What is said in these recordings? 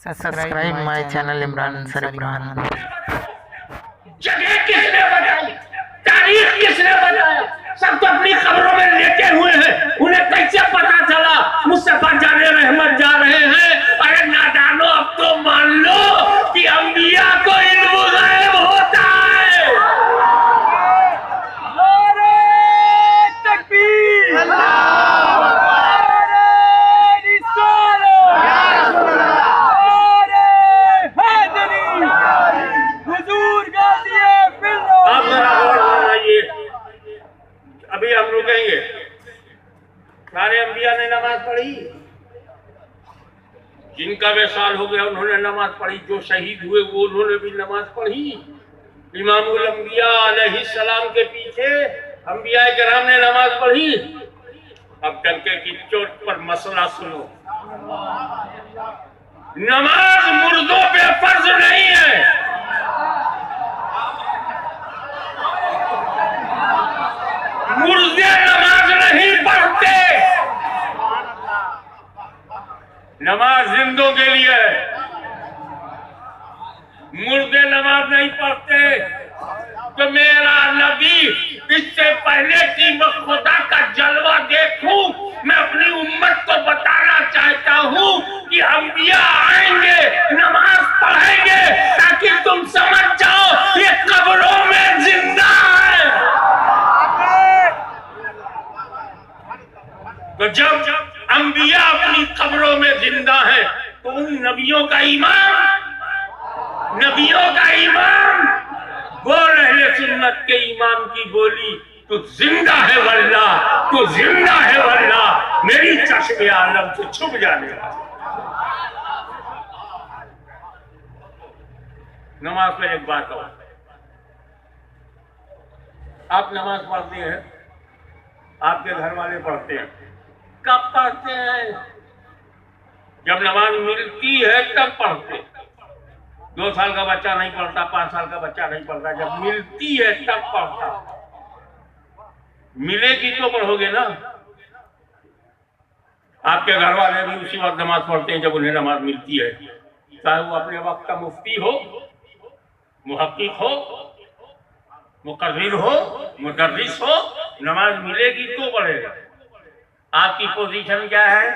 Subscribe my channel Imran Ansari Imran. जगह किसने बनाई, तारीख किसने बनाया? सब तो अपनी खबरों में लेटे हुए हैं। उन्हें कैसे पता चला मुस्तफा जाने रहमत जा रहे हैं? अरे नादानो, अब तो मान लो कि अंबिया को इल्म गायब होता है। नारे तकबीर, अल्लाहू अकबर, नारे रिसालत, या रसूल अल्लाह, नारे हैदरी, हुजूर गाज़िए फिल्लाह। अब जरा गौर फरमाइए, अभी हम रुकेंगे। सारे अंबिया ने नमाज पढ़ी, जिनका विसाल हो गया उन्होंने नमाज पढ़ी, जो शहीद हुए वो उन्होंने भी नमाज पढ़ी। इमामुल अंबिया अलैहिस्सलाम के पीछे अंबिया किराम ने नमाज पढ़ी। अब डंके की चोट पर मसला सुनो, नमाज मुर्दों पे फर्ज नहीं है। मुर्दे नमाज नहीं पढ़ते, नमाज जिंदों के लिए है। मुर्दे नमाज नहीं पढ़ते। तो मेरा नबी, इससे पहले कि मैं खुदा का जलवा देखूं, मैं अपनी उम्मत को बताना चाहता हूं कि अंबिया आएंगे, नमाज पढ़ेंगे, ताकि तुम समझ जाओ ये कब्रों में जिंदा है। तो जब अंबिया अपनी कब्रों में जिंदा है तो उन नबियों का ईमान बोल अहले सुन्नत के ईमान की बोली, तो जिंदा है वल्ला, तो जिंदा है वल्ला, मेरी चश्मे आलम से छुप जाने वाला। नमाज में एक बात और, आप नमाज पढ़ते हैं, आपके घर वाले पढ़ते हैं, कब पढ़ते हैं? जब नमाज मिलती है तब पढ़ते हैं। 2 साल का बच्चा नहीं पढ़ता, 5 साल का बच्चा नहीं पढ़ता, जब मिलती है तब पढ़ता। मिलेगी तो पढ़ोगे ना। आपके घर वाले भी उसी वक्त नमाज पढ़ते हैं जब उन्हें नमाज मिलती है, चाहे वो अपने वक्त का मुफ्ती हो, मुहक्किक हो, मुकर्रिर हो, मुदर्रिस हो, नमाज मिलेगी तो पढ़ेगा। आपकी पोजीशन क्या है?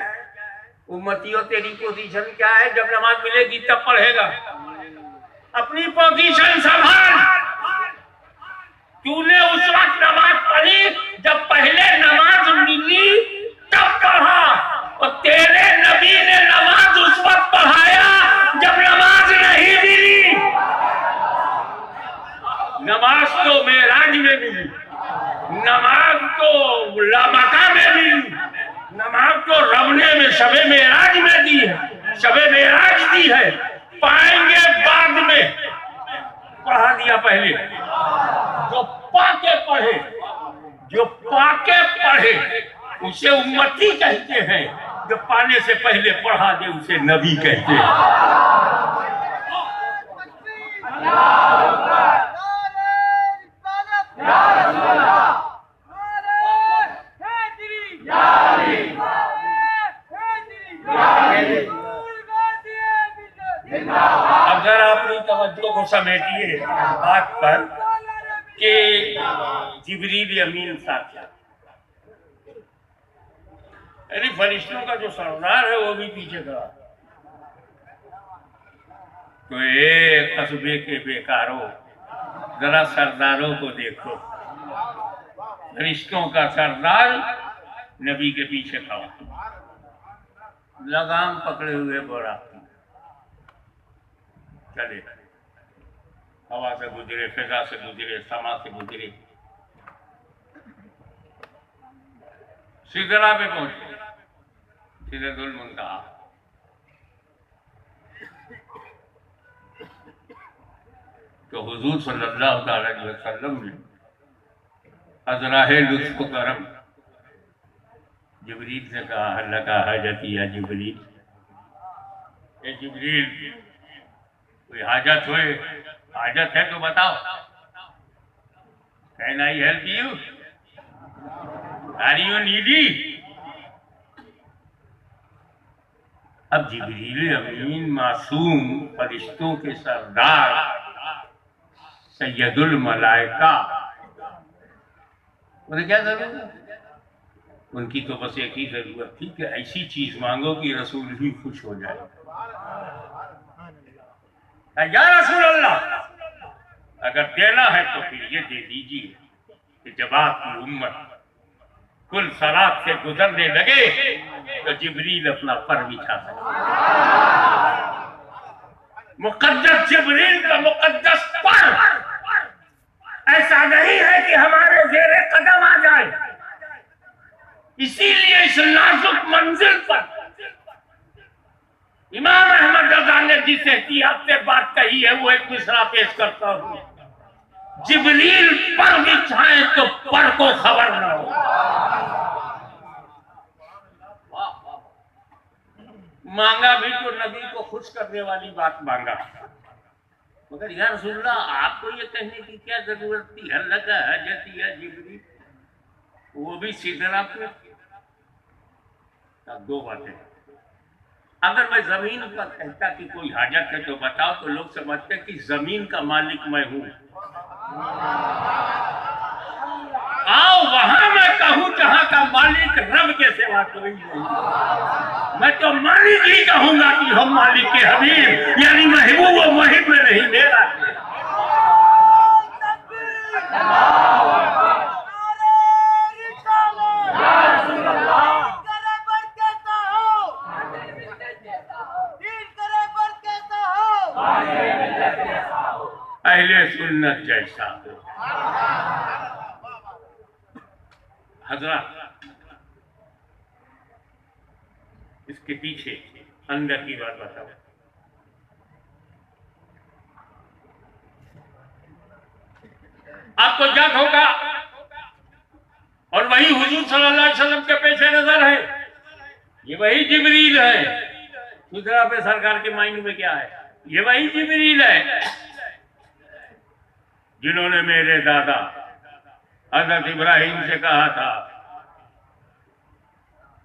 उम्मतियों, तेरी पोजीशन क्या है? जब नमाज मिलेगी तब पढ़ेगा। अपनी पोजीशन संभाल। तूने उस वक्त नमाज पढ़ी जब पहले नमाज मिली तब पढ़ा, और तेरे नबी ने नमाज उस वक्त पढ़ाया जब नमाज नहीं मिली। नमाज तो मेराज में मिली, नमाज तो मक्का में मिली, नमाज तो रब ने शबे मेराज में दी है, शबे मेराज दी है। पाएंगे बाद में, पढ़ा दिया पहले। जो पाके पढ़े, जो पाके पढ़े उसे उम्मती कहते हैं, जो पाने से पहले पढ़ा दे उसे नबी कहते हैं। अब जरा अपनी तवज्जो को समेटिए बात पर कि जिब्रील अमीन साक्षात, यानी फरिश्तों का जो सरदार है वो भी पीछे खड़ा। तो एक कस्बे के बेकारों, जरा सरदारों को देखो। फरिश्तों का सरदार नबी के पीछे खड़ा, लगाम पकड़े हुए बोरा, चले, हवा से गुजरे, फिजा से गुजरे, समा से गुजरे, सिदरा पे पहुंचे, सिदरतुल मुंतहा। तो हुजूर सल्लल्लाहु अलैहि वसल्लम ने अज़राहे लुत्फ़ करम जिब्रील से कहा, अल्लाह का हाजती या जिब्रील, ए जिब्रील कोई हाजत हुए, हाजत है तो बताओ। Can I help you? Are you needy? अब जिब्रील अमीन मासूम फरिश्तों के सरदार सैयदुल मलाइका, उन्हें क्या जरूरत? उनकी तो बस एक ही जरूरत थी कि ऐसी चीज मांगो कि रसूल ही खुश हो जाए। या रसूल अल्लाह, अगर देना है तो फिर ये दे दीजिए कि जब आपकी उम्मत कुल सरात से गुजरने लगे तो जिब्रील अपना पर बिछा सके। मुकद्दस जिब्रील का मुकद्दस पर ऐसा नहीं है कि हमारे ज़ेरे कदम आ जाए। इसीलिए इस नाजुक मंजिल पर इमाम अहमद रज़ा ने जिस एहतियात से बात कही है वो एक मिसरा पेश करता हूं। जिब्रील पर बिछाए तो पर को खबर न हो। मांगा भी तो नबी को खुश करने वाली बात मांगा, मगर या रसूलल्लाह आपको ये कहने की क्या जरूरत थी? अल्लाह का हाजत या जिब्रील, वो भी सिदरा पे। दो बातें, अगर मैं जमीन पर कहता कि कोई हाजत है तो बताओ, तो लोग समझते कि जमीन का मालिक मैं हूं। आओ वहां मैं कहूं जहां का मालिक रब के सिवा कोई नहीं। मैं तो मालिक ही कहूंगा कि हम मालिक के हबीब यानी महबूब व मुहिब में नहीं मेरा। अहले सुन्नत जैसा हो। हजरत इसके पीछे अंदर की बात बताओ। आपको याद होगा, और वही हुजूर सल्लल्लाहु अलैहि वसल्लम के पेश नजर है, ये वही जिब्रील है। दूसरा पे सरकार के मायने में क्या है? ये वही जिब्रील है जिन्होंने मेरे दादा हजरत इब्राहिम से कहा था,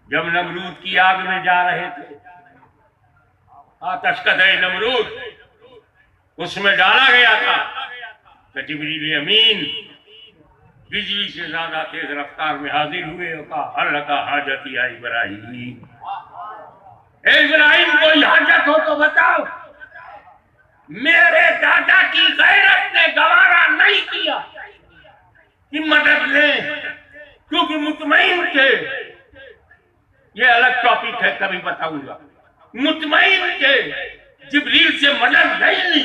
जब नमरूद की आग में जा रहे थे, आतशकदे नमरूद उसमें डाला गया था, तो जिब्रील अमीन बिजली से ज्यादा तेज रफ्तार में हाजिर हुए और कहा, हल का हाजत या इब्राहिम, इब्राहिम कोई हाजत हो तो बताओ। मेरे दादा की गैरत ने गवारा नहीं किया कि मदद लें, क्योंकि मुतमईन थे। ये अलग टॉपिक है, कभी बताऊंगा। मुतमईन थे, जिब्रील से मदद नहीं ली,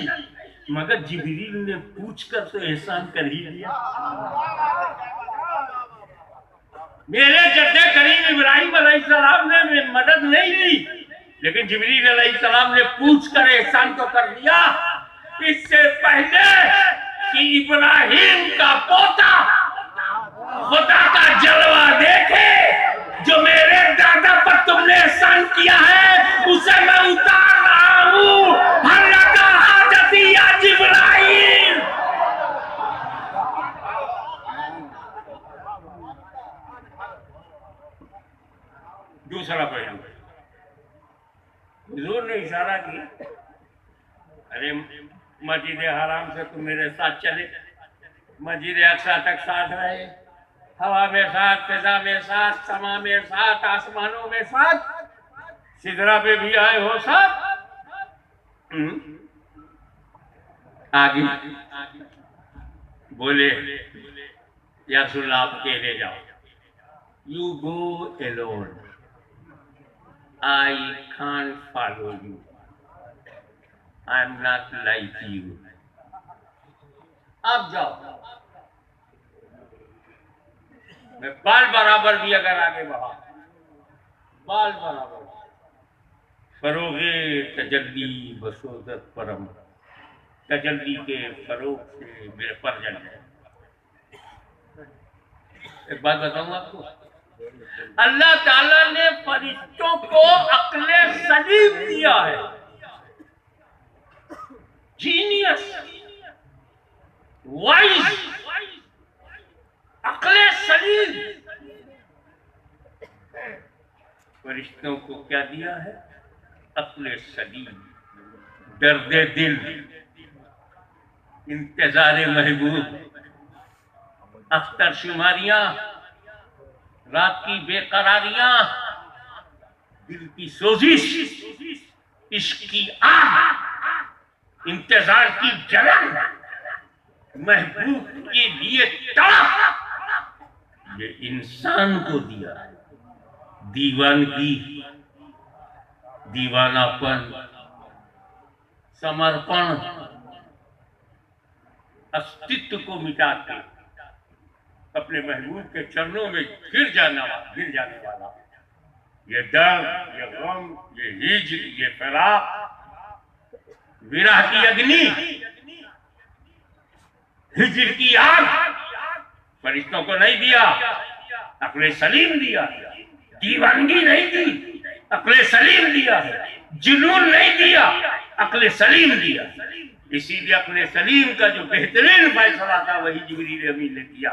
मगर जिब्रील ने पूछकर तो एहसान कर ही लिया। मेरे जद्दे करीम इब्राहिम अलैहिस्सलाम ने मदद नहीं ली, लेकिन जिब्रील अलैहिस्सलाम ने पूछकर एहसान तो कर दिया। इससे पहले कि इब्राहिम का पोता खुदा का जलवा देखे, जो मेरे दादा पर तुमने एहसान किया है, उसे मैं उतार रहा हूं। अल्लाह का हाजती या जिब्राइल। दूसरा पहलू, हुजूर ने इशारा किया, अरे मस्जिद हराम से तुम मेरे साथ चले, मस्जिद अक्सा तक साथ रहे, हवा में साथ, फिजा में साथ, समा में साथ, आसमानों में साथ, सिदरा पे भी आए हो साथ। आगे बोले, या रसूलल्लाह आप अकेले जाओ, you go alone, I can't follow you. I'm not like you. अब जाओ, मैं बाल बराबर भी अगर आगे बढ़ा, बाल बराबर, फरोगे तजल्ली बसोदत परम, तजल्ली के फरोग से मेरे पर जल जाए। एक बात बताऊं आपको, अल्लाह ताला ने फरिश्तों को अक्ले सलीम दिया है, जीनियस, वाइज, अक्ले सलीम। फरिश्तों को क्या दिया है? अक्ल सलीम, दर्द दिल, इंतजार महबूब, अख्तर शुमारियां, रात की बेकरारियां, दिल की सोजिश, इश्क की आग, इंतजार की जलन, महबूब के लिए तड़प, ये इंसान को दिया है। दीवानगी, दीवानापन, समर्पण, अस्तित्व को मिटा के अपने महबूब के चरणों में गिर जाने वाला ये दर्द, ये गम, ये हिज्र, ये फराक, विरह की अग्नि, हिज्र की आग फरिश्तों को नहीं दिया, अक्ल सलीम दिया। दीवानगी नहीं दी, अक्ल सलीम दिया है। जुनून नहीं दिया, अक्ल सलीम दिया। इसीलिए अक्ल सलीम का जो बेहतरीन फैसला था वही जिब्रील अमीन ने किया।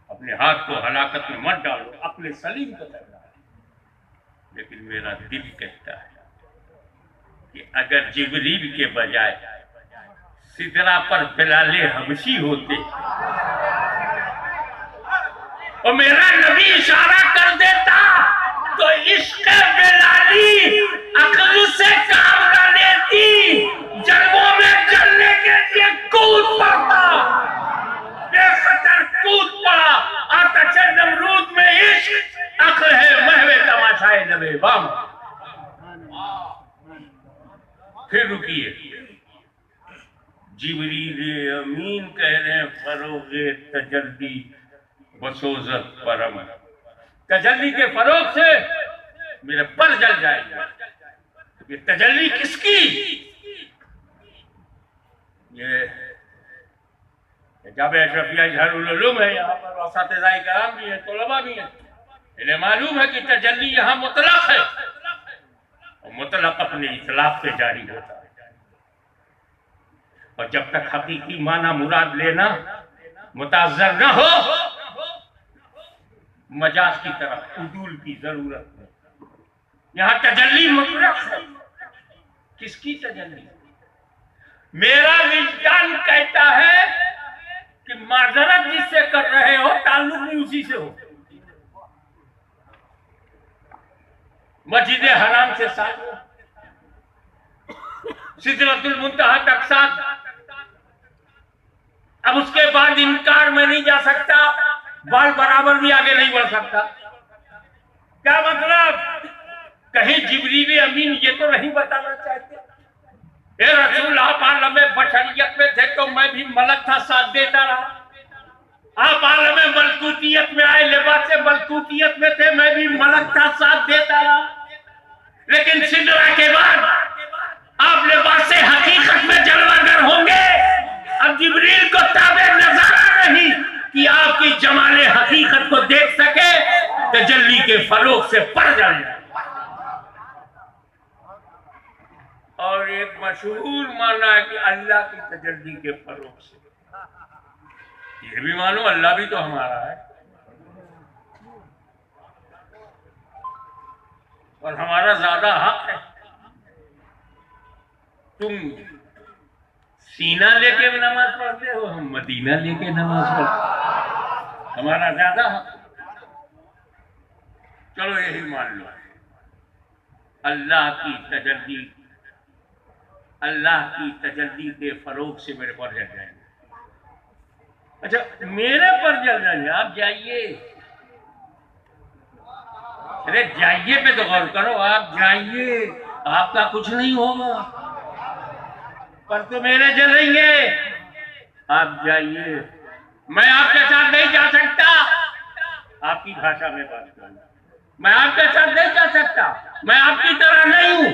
अपने हाथ को हलाकत में मत डालो, अक्ल सलीम को करना है। लेकिन मेरा दिल कहता है कि अगर जिब्रील के बजाय सिदरा पर बिलाले हबशी होते और मेरा नबी इशारा कर देता तो इश्क बिलाली अक्ल से काम न लेती, जन्मों में जलने के लिए कूद पड़ता, बेखतर कूद पड़ा। आतश नमरूद में इश्क, अक्ल है महवे तमाशाए नबे बम। फिर रुकिए, जिब्रील अमीन कह रहे हैं फरोगे तजल्ली बसोजत परम, तजल्ली के फरोग से मेरे पर जल जाएगा। ये तजल्ली किसकी? ये जब अशरफिया इजहारुल उलूम है, यहाँ पर असातिज़ाए किराम भी है, तलबा भी है। इन्हें मालूम है कि तजल्ली यहाँ मुतलक है और मुतलक अपने इतलाक पे जारी होता है। और जब तक हकीकी माना मुराद लेना मुताज़्ज़र न हो, मजाज की तरफ उदूल की जरूरत है। यहाँ तजल्ली मुतलक है। किसकी तजल्ली? मेरा विज्ञान कहता है कि माजरत जिससे कर रहे हो ताल्लुक भी उसी से हो। मस्जिद हराम से साथ, सिदरतुल मुंतहा तक साथ। अब उसके बाद इनकार में नहीं जा सकता, बाल बराबर भी आगे नहीं बढ़ सकता। क्या मतलब? कहीं जिब्रील अमीन ये तो नहीं बताना चाहते, ए रसूल आप आलम बशरियत में थे तो मैं भी मलक था, साथ देता रहा। आप आलम मलकूतियत में आए, लिबास मलकूतियत में थे, मैं भी मलक था, साथ देता रहा। लेकिन सिदरा के बाद आप लिबास हकीकत में जलवागर होंगे। अब जिब्रील को ताबे नजारा नहीं कि आपकी जमाले हकीकत को देख सके, तजल्ली के फरोग से पर जाए। और एक मशहूर माना है कि अल्लाह की तजल्ली के फरोग से। ये भी मानो अल्लाह भी तो हमारा है और हमारा ज्यादा हक है। तुम सीना लेके नमाज पढ़ते हो, हम मदीना लेके नमाज पढ़ते, हमारा ज्यादा हक। चलो यही मान लो, अल्लाह की तजल्ली, अल्लाह की तजल्ली के फरोग से मेरे पर जल जाएंगे। अच्छा, मेरे पर जल जाएंगे, आप जाइए। अरे जाइए पे तो गौर करो, आप जाइए, आपका कुछ नहीं होगा, पर तो मेरे जलेंगे। आप जाइए, मैं आपके साथ नहीं जा सकता। आपकी भाषा में बात करूं, मैं आपके साथ नहीं जा सकता, मैं आपकी तरह नहीं हूं।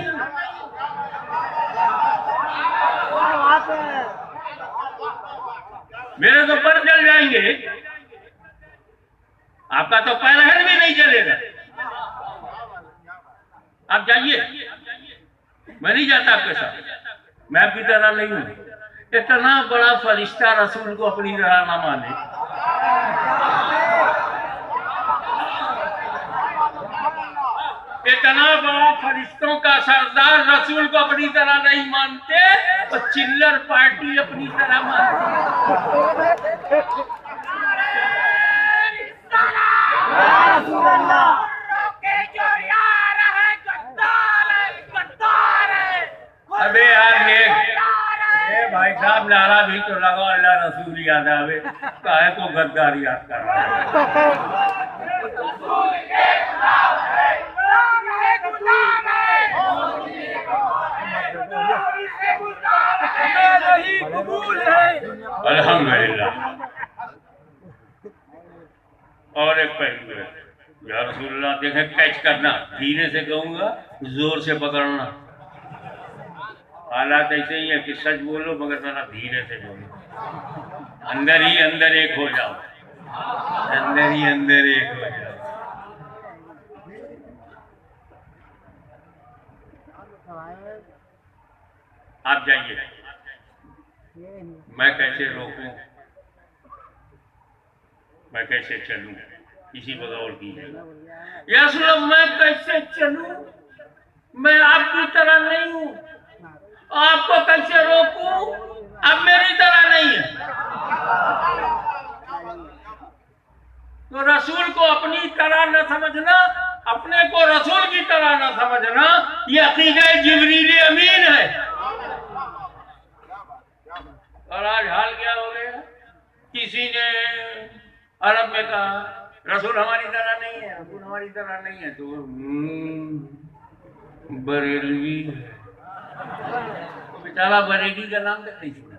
मेरे तो पर जल जाएंगे, आपका तो पैर भी नहीं जलेगा। आप जाइए, मैं नहीं जाता आपके साथ, मैं आपकी तरह नहीं हूं। इतना बड़ा फरिश्ता रसूल को अपनी तरह ना माने। इतना बड़ा फरिश्तों का सरदार रसूल को अपनी तरह नहीं मानते और चिल्लर पार्टी अपनी तरह मानते। अबे यार ये भाई साहब नारा भी तो लगा, अल्लाह रसूल याद आवे, काहे को गद्दार याद कर रहा है। अल्हम्दुलिल्लाह। और एक पहलू है, या रसूलुल्लाह देखे, कैच करना, धीरे से कहूंगा, जोर से पकड़ना। हालात ऐसे ही है कि सच बोलो मगर जरा धीरे से बोलो, अंदर ही अंदर एक हो जाओ, अंदर ही अंदर एक हो जाओ। आप जाइए, मैं कैसे रोकूं, मैं कैसे चलूं, किसी को गौर कीजिए। या सुनो, मैं कैसे चलूं, मैं आपकी तरह नहीं हूं, आपको कैसे रोकूं, अब मेरी तरह नहीं है। तो रसूल को अपनी तरह न समझना, अपने को रसूल की तरह न समझना, ये अकीदा जिब्रील अमीन है। और आज हाल क्या हो गया, किसी ने अरब में कहा रसूल हमारी तरह नहीं है, रसूल हमारी तरह नहीं है, तो बरेलवी है। तो बेचारा बरेली का नाम तक नहीं सुना,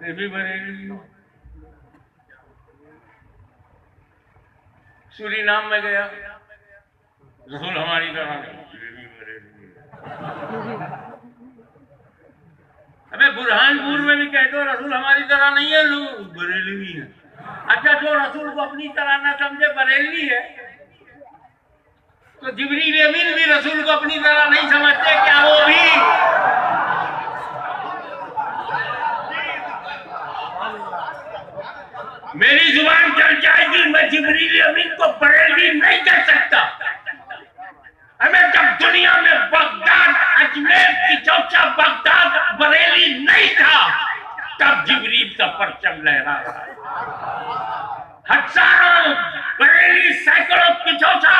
फिर भी बरेली। सूरीनाम में गया, रसूल हमारी तरह नहीं, फिर भी बरेली। अबे बुरहानपुर में भी कह दो रसूल हमारी तरह नहीं है, लोग बरेली है। अच्छा, जो रसूल को अपनी तरह ना समझे बरेली है, तो जिब्रील अमीन भी रसूल को अपनी तरह नहीं समझते क्या? वो भी मेरी जुबान चल जाएगी, मैं जिब्रील अमीन को बरेली नहीं कह सकता। हमें जब दुनिया में बगदाद, अजमेर की चौचा बगदाद बरेली नहीं था, तब जिब्रील का परचम लहरा रहा है। हजारों बरेली, सैकड़ों की चौचा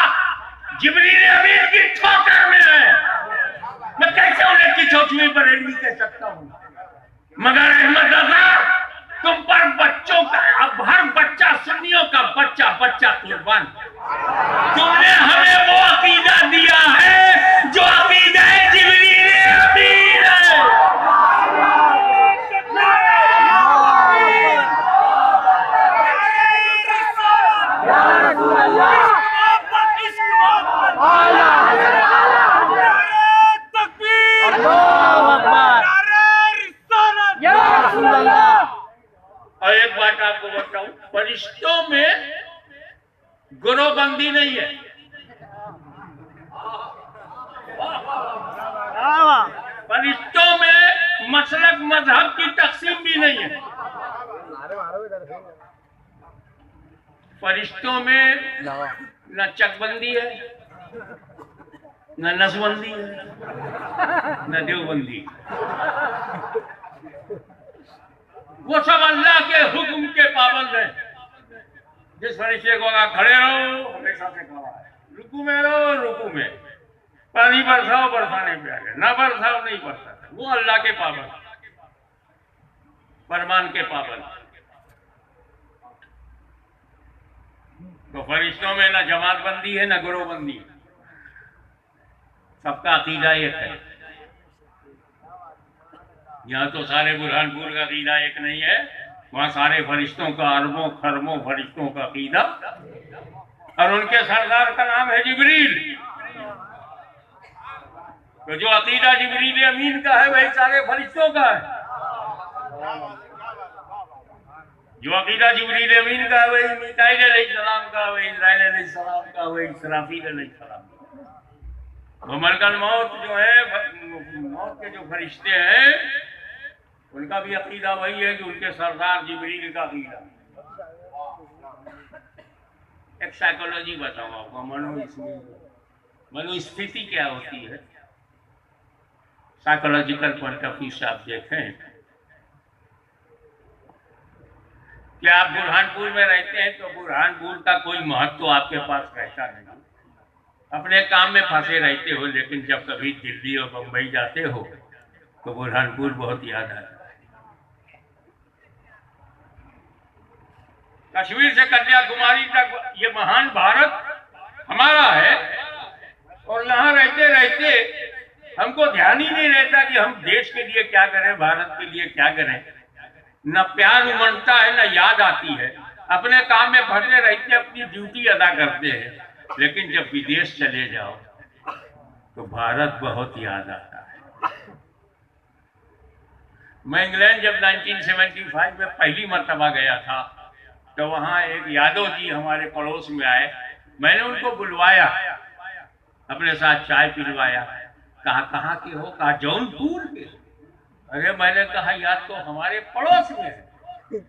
जिब्रील अमीन की ठोकर में है। मैं कैसे उन्हें की चौचवी बरेली कह सकता हूँ? मगर अहमद रजा, तुम पर बच्चों का, अब हर बच्चा सुन्नियों का बच्चा बच्चा कुर्बान। तुमने हमें वो अकीदा दिया है जो अकीदा जिब्रील अमीन है। और एक बात आपको बताऊं, फरिश्तों में गुरोबंदी नहीं है। फरिश्तों में मसलक मजहब की तकसीम भी नहीं है। फरिश्तों में न चकबंदी है, न नसबंदी है, न देवबंदी। वो सब अल्लाह के हुक्म के पाबंद है। जिस फरिश्ते को कहा खड़े रहो, हमेशा से कहा है, रुकू में रहो, रुकू में, पानी बरसाओ, बरसाने पे आ गए, ना बरसाओ, नहीं बरसाता। वो अल्लाह के पाबंद, फरमान के पाबंद। तो फरिश्तों में ना जमातबंदी है, ना गुरोबंदी, सबका अकीदा एक है। यहाँ तो सारे बुरहानपुर का अकीदा एक नहीं है, वहाँ सारे फरिश्तों का, अरबों खरबों फरिश्तों का अकीदा, और उनके सरदार का नाम है जिब्रील। तो जो अकीदा जिब्रील अमीन का है वही सारे फरिश्तों का है। जो अकीदा जिब्रील अमीन का है वही मीकाईल अलैहिस्सलाम का, वही इस्राईल अलैहिस्सलाम का, वही इसराफील अलैहिस्सलाम का। वो मलकल मौत जो है, मौत के जो फरिश्ते हैं, उनका भी अकीदा वही है कि उनके सरदार जिब्रील का अकीदा। एक साइकोलॉजी बताऊं आपको, मनोस्थिति क्या होती है, साइकोलॉजिकल पॉइंट ऑफ व्यू से आप देखें कि आप बुरहानपुर में रहते हैं तो बुरहानपुर का कोई महत्व आपके पास रहता नहीं, अपने काम में फंसे रहते हो, लेकिन जब कभी दिल्ली और बम्बई जाते हो तो बुरहानपुर बहुत याद आता है। कश्मीर से कन्याकुमारी तक ये महान भारत हमारा है, और यहाँ रहते रहते हमको ध्यान ही नहीं रहता कि हम देश के लिए क्या करें, भारत के लिए क्या करें। न प्यार उमड़ता है, न याद आती है, अपने काम में फंसे रहते, अपनी ड्यूटी अदा करते हैं, लेकिन जब विदेश चले जाओ तो भारत बहुत याद आता है। मैं इंग्लैंड जब 1975 में पहली मर्तबा गया था तो वहाँ एक यादव जी हमारे पड़ोस में आए, मैंने उनको बुलवाया, अपने साथ चाय पिलवाया, कहा कहाँ के हो, कहा जौनपुर के। अरे मैंने कहा यार तो हमारे पड़ोस में है।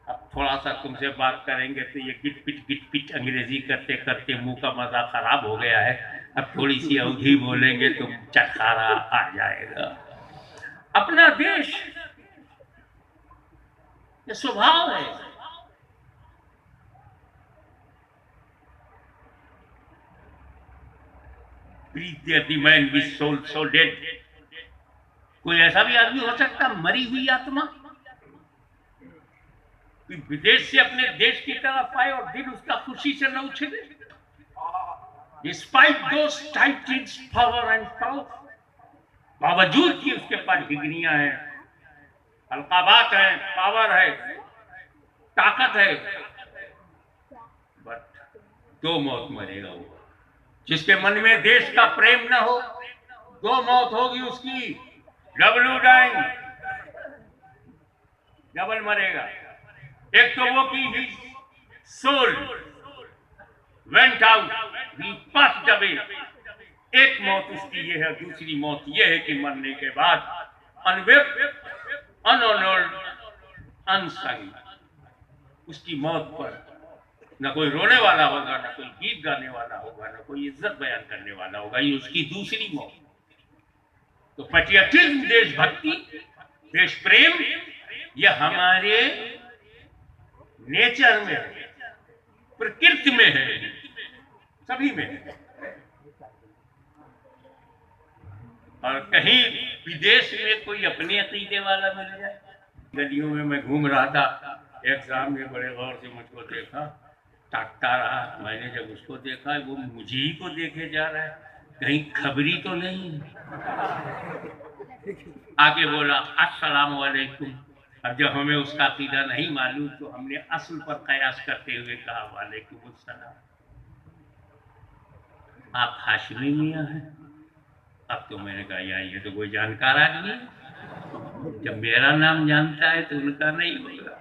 अब थोड़ा सा तुमसे बात करेंगे तो ये गिट पिट अंग्रेजी करते करते मुंह का मजा खराब हो गया है, अब थोड़ी सी अवधि बोलेंगे तो चटखारा आ जाएगा। अपना देश ये स्वभाव है। Man be soul so dead. कोई ऐसा भी आदमी हो सकता मरी हुई आत्मा विदेश से अपने देश की तरफ आए और दिल उसका खुशी से न उछले। Despite those titles, power and power, बावजूद कि उसके पास डिग्रियां हैं, अलकाबात है, पावर है, ताकत है, बट दो मौत मरेगा वो। जिसके मन में देश का प्रेम न हो, दो मौत होगी उसकी, डबल डाइंग, डबल मरेगा। एक तो वो की ही सोल वेंट आउट, ही पास्ड अवे। एक मौत उसकी ये है, दूसरी मौत ये है कि मरने के बाद अनव्यक्त, अनऑनर्ड, अनसंग, उसकी मौत पर न कोई रोने वाला होगा, न कोई गीत गाने वाला होगा, न कोई इज्जत बयान करने वाला होगा। ये उसकी दूसरी मौत। तो पैट्रियटिज्म, देशभक्ति, देश प्रेम, ये हमारे नेचर में है, प्रकृति में है, सभी में है। और कहीं विदेश में कोई अपने अकीदे वाला मिल जाए। गलियों में मैं घूम रहा था, एक साहब ने बड़े गौर से मुझको देखा, ताकता रहा। मैंने जब उसको देखा वो मुझे ही को देखे जा रहा है, कहीं खबरी तो नहीं है। आके बोला अस्सलाम वालेकुम। अब जब हमें उसका अकीदा नहीं मालूम तो हमने असल पर कयास करते हुए कहा वालेकुम अस्सलाम। आप हाशमी मियां हैं? अब तो मैंने कहा यार ये तो कोई जानकार आदमी है, जब मेरा नाम जानता है तो उनका नहीं होगा।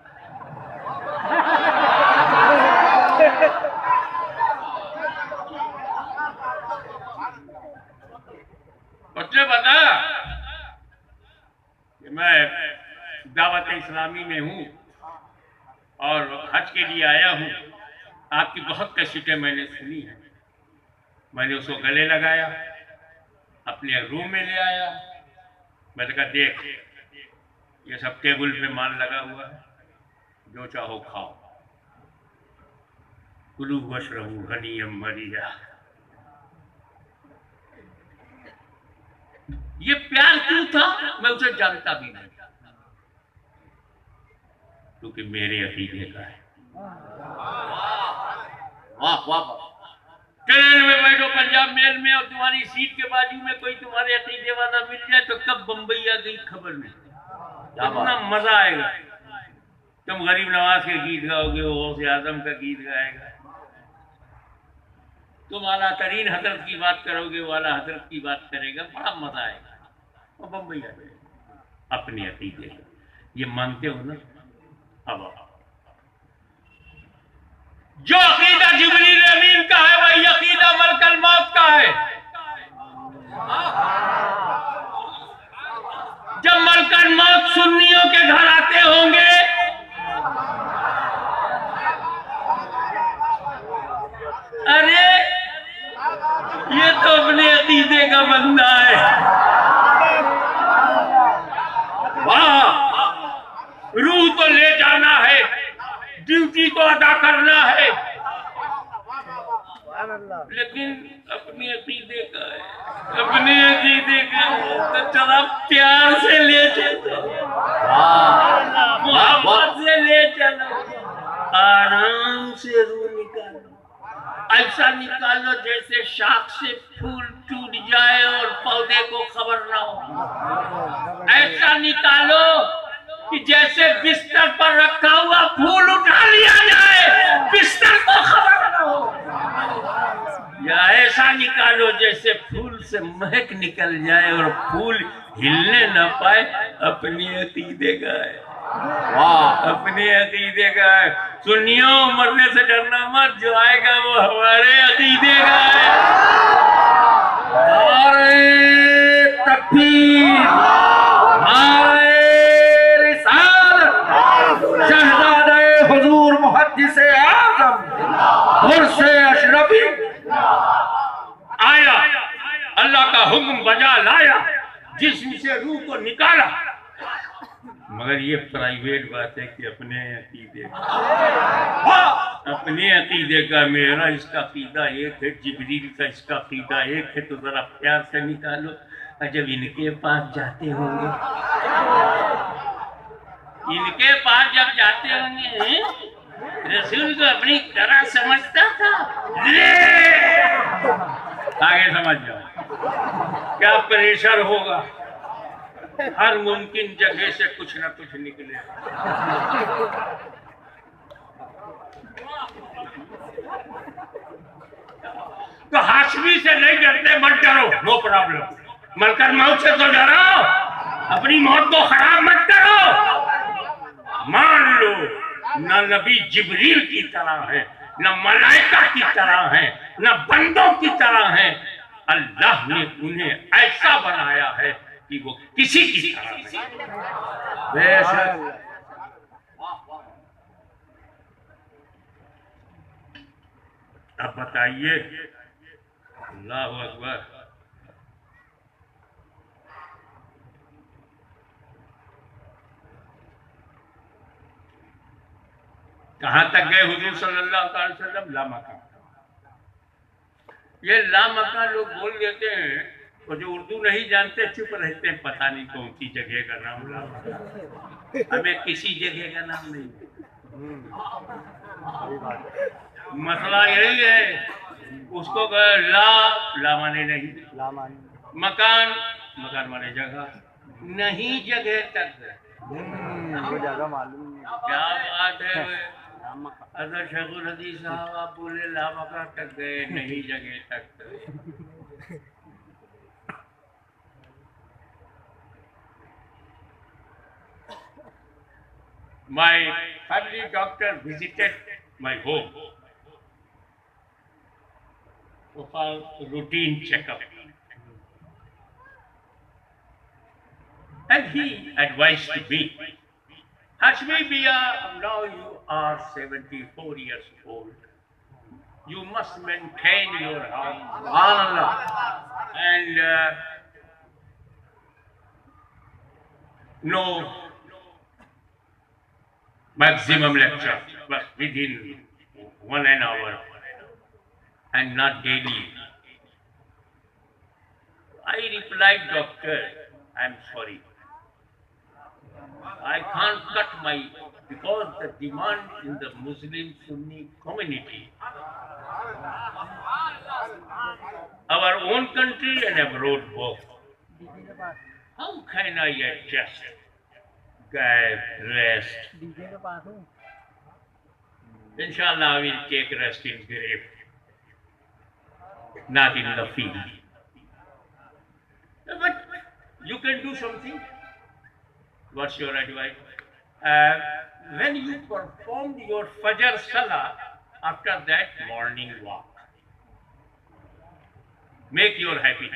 उसने बता कि मैं दावत इस्लामी में हूँ और हज के लिए आया हूँ, आपकी बहुत कैसेटें मैंने सुनी है। मैंने उसको गले लगाया, अपने रूम में ले आया। मैंने कहा देख ये सब टेबल पे माल लगा हुआ है, जो चाहो खाओ, कुलू वशरबू हनीयम मरिया। ये प्यार क्यों था मैं उसे जानता भी नहीं, क्योंकि मेरे अकीदे का है। वाह वाह। ट्रेन में बैठो पंजाब मेल में और तुम्हारी सीट के बाजू में कोई तुम्हारे अकीदे वाला मिल जाए तो कब बंबई आ गई खबर नहीं, कितना मजा आएगा। तुम गरीब नवाज के गीत गाओगे, वो गौसे आजम का गीत गाएगा, तुम आला तरीन हजरत की बात करोगे, वो आला हजरत की बात करेगा, बड़ा मजा आएगा। और बंबई आ जाएगा अपने अकीदे। ये मानते हो ना? अब जो अकीदा जिब्रील अमीन का है वही अकीदा मलकल मौत का है। जब मलकल मौत सुन्नियों के घर आते होंगे अरे ये तो लेकिन अपने अकीदे का है, अपने अकीदे का है, तो चला प्यार से ले चलो, मोहब्बत से ले चलो, आराम से रूह निकालो, ऐसा निकालो जैसे शाख से फूल टूट जाए और पौधे को खबर ना हो। ऐसा निकालो कि जैसे बिस्तर पर रखा हुआ फूल उठा लिया जाए, बिस्तर को खबर ना हो। या ऐसा निकालो जैसे फूल से महक निकल जाए और फूल हिलने न पाए। अपनी अकीदे का है, वाह, अपने अकीदे का है। सुनियो, मरने से डरना मत, जो आएगा वो हमारे अकीदे का है। नारे तकबीर, नारे रिसालत, शहजादे हुजूर मुहद्दिसे आज़म उर्से अशरफी आया, अल्लाह का हुक्म बजा लाया, जिस्म से रूह को निकाला। मगर ये प्राइवेट बात है कि अपने अकीदे का मेरा इसका अकीदा एक है, जिब्रील का इसका अकीदा एक है, तो जरा प्यार से निकालो। जब इनके पास जाते होंगे, इनके पास जब जाते होंगे, रसूल को अपनी तरह समझता था, ले आगे समझ जाओ क्या प्रेशर होगा। हर मुमकिन जगह से कुछ ना कुछ निकले। तो हाशमी से नहीं डरते, मत डरो, नो प्रॉब्लम। मलकल मौत से तो डरो, अपनी मौत को खराब मत करो। मान लो न नबी जिब्रील की तरह है, न मलाइका की तरह है, न बंदों की तरह है। अल्लाह ने उन्हें ऐसा बनाया है कि वो किसी की तरह नहीं। बेशक अब बताइए, अल्लाह अकबर, कहां तक गए हुजूर सल्लल्लाहु अलैहि वसल्लम? लामकान। ये लामकान लोग बोल देते हैं, और जो उर्दू नहीं जानते चुप रहते हैं, पता नहीं कौन सी जगह का नाम लामकान। हमें किसी जगह का नाम नहीं, मसला यही है। उसको ला माने नहीं, मकान, मकान माने जगह नहीं, जगह तक जगह मालूम नहीं। क्या बात है। अगर शेखुल हदीस साहब आप बोले लामका तक गए, नहीं जगह तक गए। My family doctor visited my home for routine checkup, and he advised me, Hashmi Bia, now you are 74 years old. You must maintain your health. Subhanallah. And no maximum lecture, but within 1 hour, and not daily. I replied, doctor, I'm sorry. I can't cut my, because the demand in the Muslim Sunni community, our own country and abroad both. How can I adjust? Rest. Inshallah, I will take rest in grave, not in the field. But you can do something. What's your advice? When you performed your Fajr Salah, after that morning walk, make your habit.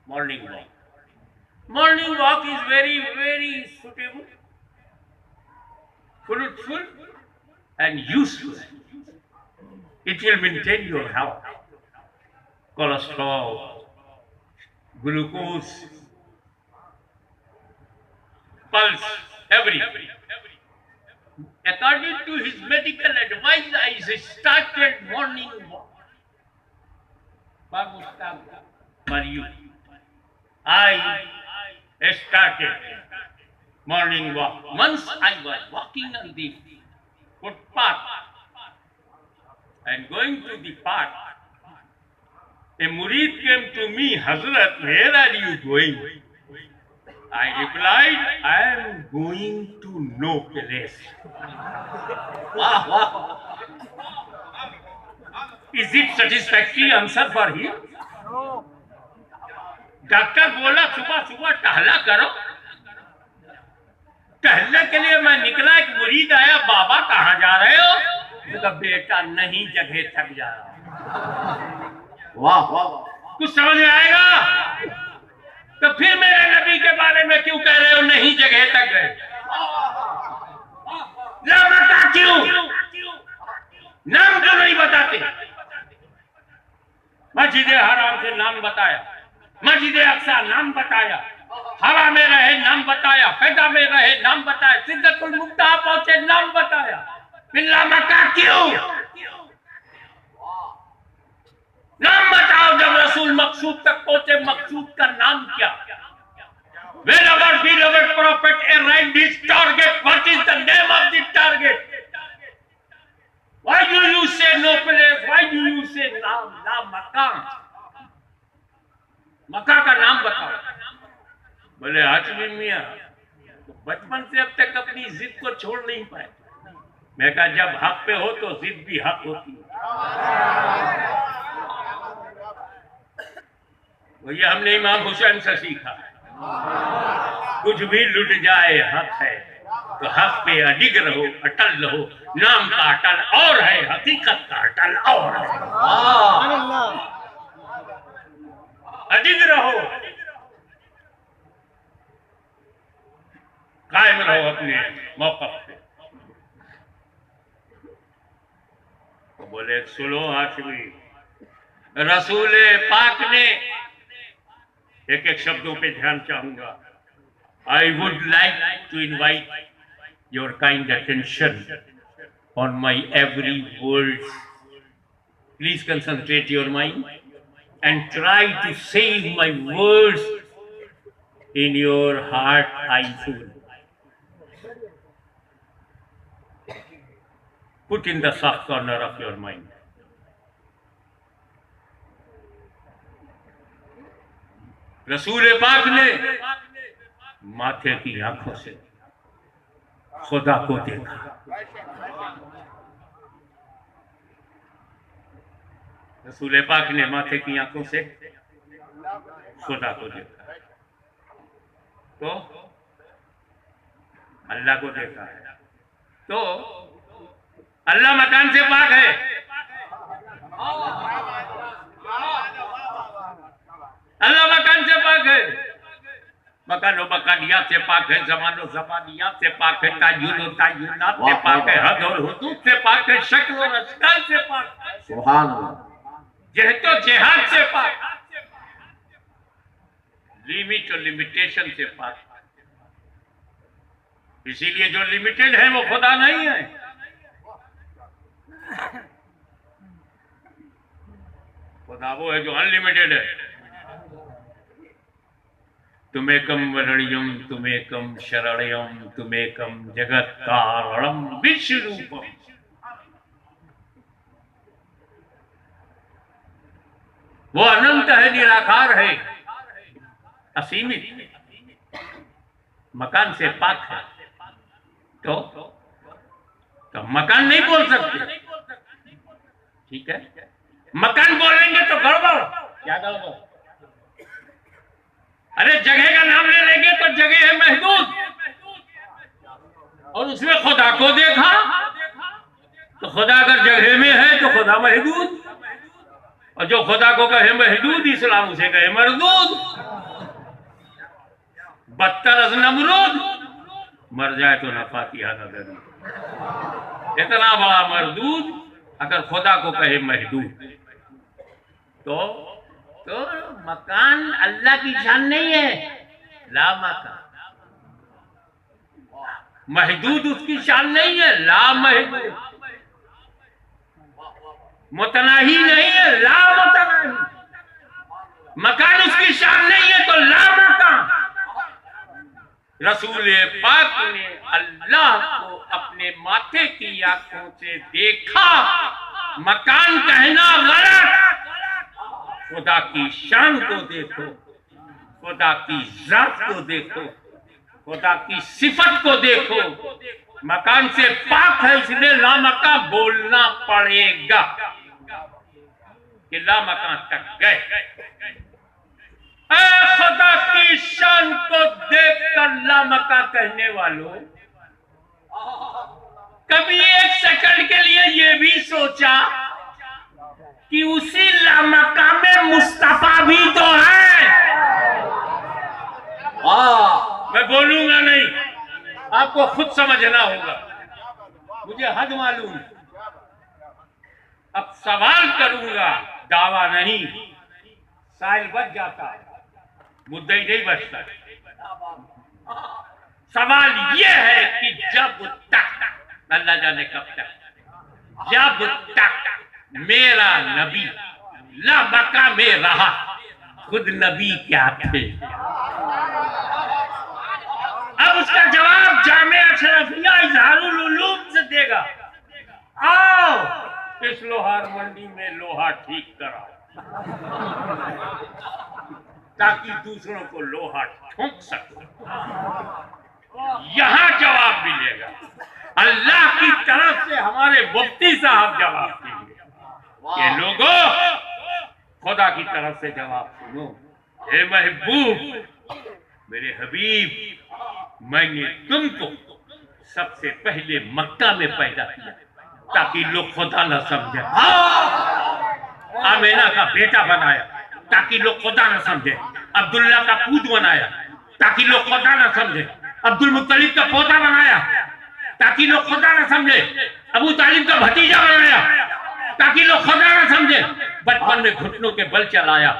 Morning walk. Morning walk is very, very suitable, fruitful, and useful. It will maintain your health, cholesterol, glucose, pulse, everything. According to his medical advice, I started morning walk. Pak Ustaz, for you. I started morning walk. Once I was walking on the footpath and going to the park. A murid came to me, Hazrat, where are you going? I replied, I am going to no place. Wow, wow. Is it satisfactory answer for him? Doctor बोला सुबह सुबह टहला करो। टहलने के लिए मैं निकला, एक मुरीद आया, बाबा कहाँ जा रहे हो? तो बेटा नहीं, जगह थक जा रहा। वाह वाह, कुछ समझ में आएगा? तो फिर मेरे नबी के बारे में क्यों कह रहे हो नहीं जगह तक गए? बता क्यों? नाम क्यों नहीं बताते? मस्जिद हराम से नाम बताया, मस्जिद अक्सा नाम बताया, हवा में रहे नाम बताया, फैदा में रहे नाम बताया, सिद्दतुल मुंतहा पहुंचे नाम बताया, बिल्ला मक्का क्यों? नाम बताओ। जब रसूल मकसूद तक पहुंचे, मकसूद का नाम क्या? Wherever beloved prophet arrived his target, what is the name of the target? Why do you say no place? Why do you say नाम? नाम मकाम, मक्का का नाम बताओ। बोले हाशमी मियां, तो बचपन से अब तक अपनी जिद को छोड़ नहीं पाए। मैं कहा जब हक पे हो तो जिद भी हक होती है। वो ये हमने इमाम हुसैन से सीखा। कुछ भी लुट जाए हक है, तो हक पे अडिग रहो, अटल रहो। नाम का अटल और है, हकीकत का अटल और है। अडिग रहो, कायम रहो अपने मौक़िफ़ पे। तो बोले सुनो हाशमी, रसूल पाक ने एक एक शब्दों पे ध्यान चाहूंगा। I would like to invite your kind attention on my every word. Please concentrate your mind and try to save my words in your heart, I feel. Put in the soft corner of your mind. रसूल पाक ने माथे की आंखों से खुदा को देखा। रसूल पाक ने माथे की आंखों से खुदा को देखा, तो अल्लाह को देखा है। तो अल्लाह मकान से पाक है। अल्लाह मकान से पाक है, मकानो मकानियात से पाक है, जमानो जमानियात से पाक है, तायुनो तायुनात से पाक है, हद और हुदूद से पाक है, शक्ल और अशकाल से पाक है, सुभान अल्लाह, जहतो जिहाद से पाक, लिमिट और लिमिटेशन से पाक। इसीलिए जो लिमिटेड है वो खुदा नहीं है। खुदा वो है जो अनलिमिटेड है। तुमेकम वरणियम तुमेकम शरणयम तुमेकम जगत कारणम विश्वरूपम। वो अनंत है, निराकार है, असीमित, मकान से पाक है। तो मकान नहीं बोल सकते, ठीक है? मकान बोलेंगे तो गड़बड़। क्या गड़बड़? अरे जगह का नाम ले लेंगे तो जगह है महदूद, और उसमें खुदा को देखा तो खुदा अगर जगह में है तो खुदा महदूद, और जो खुदा को कहे महदूद, इस्लाम उसे कहे मरदूद। बदतर अज नमरूद, मर जाए तो न फातिहा न दरूद। इतना बड़ा मरदूद अगर खुदा को कहे महदूद, तो मकान अल्लाह की शान नहीं है। ला मकान, महदूद उसकी शान नहीं है। ला महदूद, मुतनाही नहीं है। ला मुतनाही, मकान उसकी शान नहीं है तो ला मकान। रसूल पाक ने अल्लाह को अपने माथे की आंखों से देखा। मकान कहना गलत, खुदा की शान को देखो, खुदा की जात को देखो, खुदा की सिफत को देखो। मकान से पाक है इसलिए लामका बोलना पड़ेगा कि लामका तक गए। खुदा की शान को देखकर लामका कहने वालों, कभी एक सेकंड के लिए ये भी सोचा कि उसी लामका में मुस्तफा भी तो है। मैं बोलूंगा नहीं, आपको खुद समझना होगा, मुझे हद मालूम। अब सवाल करूंगा, दावा नहीं। साइल बच जाता, मुद्दा ही नहीं बचता। सवाल यह है कि जब तक, अल्लाह जाने कब तक, जब तक मेरा नबी लामका में रहा, खुद नबी क्या थे? अब उसका जवाब जामे अशरफिया इजहारुल उलूम से देगा। आओ इस लोहार मंडी में लोहा ठीक कराओ ताकि दूसरों को लोहा ठोक सको। यहां जवाब मिलेगा। अल्लाह की तरफ से हमारे मुफ्ती साहब जवाब देंगे कि लोगों, खुदा की तरफ से जवाब सुनो। हे महबूब, मेरे हबीब, मैंने तुमको सबसे पहले मक्का में पैदा किया ताकि लोग खुदा न समझे। आमीना का बेटा बनाया ताकि लोग खुदा न समझे। अब्दुल्ला का पूत बनाया ताकि लोग खुदा न समझे। अब्दुल मुत्तलिब का पोता बनाया ताकि लोग खुदा न समझे। अबू तालिब का भतीजा बनाया ताकि लोग खुदा न समझे। बचपन में घुटनों के बल चलाया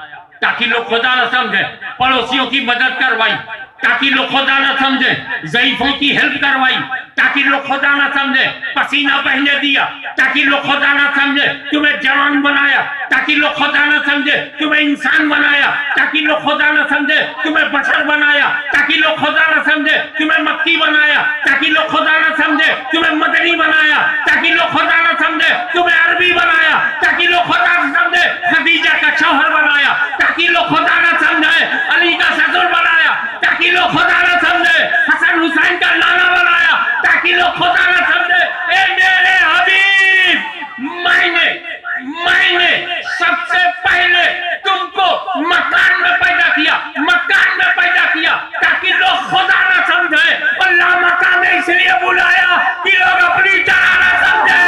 ताकि लोग खुदा न समझे। पड़ोसियों की मदद करवाई ताकि लोग खुदा न समझे। ज़ईफों की हेल्प करवाई ताकि लोग खुदा न समझे। पसीना बहने दिया ताकि लोग खुदा न समझे। तुम्हें जवान बनाया ताकि लोग खुदा न समझे। तुम्हें इंसान बनाया ताकि लोग खुदा न समझे। तुम्हें बशर बनाया ताकि लोग खुदा न समझे। तुम्हें मक्की बनाया ताकि लोग खुदा न समझे। तुम्हें मदनी बनाया ताकि लोग खुदा न समझे। तुम्हें अरबी बनाया ताकि लोग खुदा न समझे। खदीजा का शौहर बनाया ताकि लोग खुदा न समझे। अली का ससुर बनाया ताकि लोग खुदा न समझे। हसन हुसैन का नाना बनाया ताकि लोग खुदा न समझे। ए मेरे हबीब, मैंने सबसे पहले तुमको मकान में पैदा किया, मकान में पैदा किया ताकि लोग खुदा न समझे। और लामका में इसलिए बुलाया कि लोग अपनी तरह न समझे।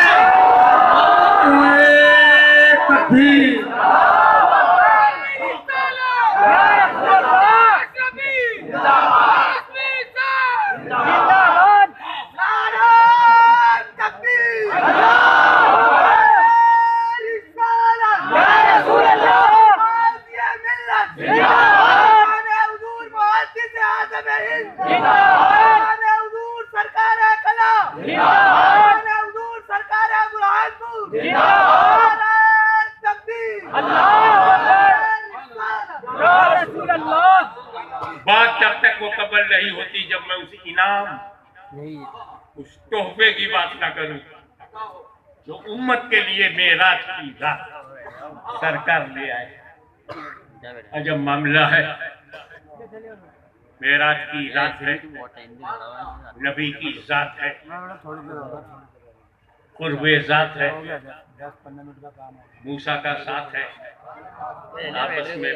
बात तब तक वो कबल नहीं होती जब मैं उस इनाम, उस तोहफे की बात ना करूं जो उम्मत के लिए मेराज की रात सरकार ले आए। अजब मामला है। मेराज की रात है, नबी की जात है, कुर्बे जात है, मूसा का साथ है, आपस में